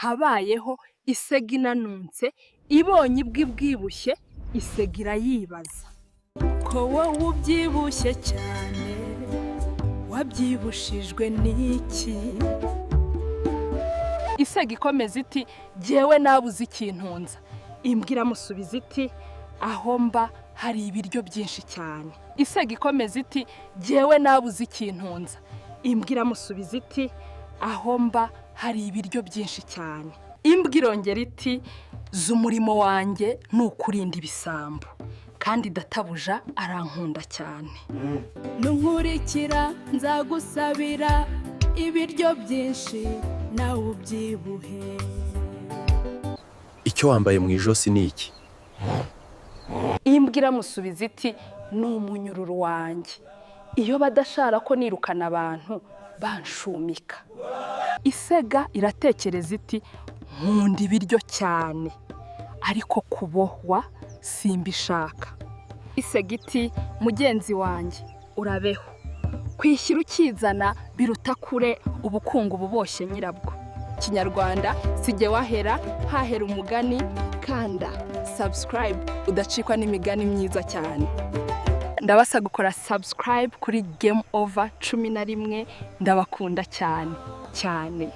habayeho isega inanutse ibonye ibwibushye isega irayibaza ko wowe ubyibushye cyane wabyibushijwe n'iki. Isega ikomeza iti jyewe nabuze ikintunza. Imbwa iramusubiza iti aho mba hari ibiryo byinshi cyane. Isega ikomeza iti jyewe nabuze ikintunza. Imbwa iramusubiza iti aho mba hari ibiryo byinshi cyane. Imbwa irongera iti z'umurimo wanjye ni ukurinda ibisambo kandi databuja arankunda cyane. Nunkurikira nzagusabira ibiryo byinshi nawe ubyibuhe. Icyo wambaye mu ijosi ni iki? Imbwa iramusubiza iti ni umunyururu wanjye. Iyo badashara ko nirukana abantu banshumika. Isega iratekereza iti nkunda ibiryo cyane ariko kubohwa simbishaka. Isega iti mugenzi wanjye urabeho. Kwishyira ukizana biruta kure ubukungu buboshye nyirabwo. Kinyarwanda sijye wahera hahera umugani kanda subscribe udacikwa n'imigani myiza cyane. Ndabasa gukora subscribe kuri Game Over 11. Ndabakunda cyane cyane.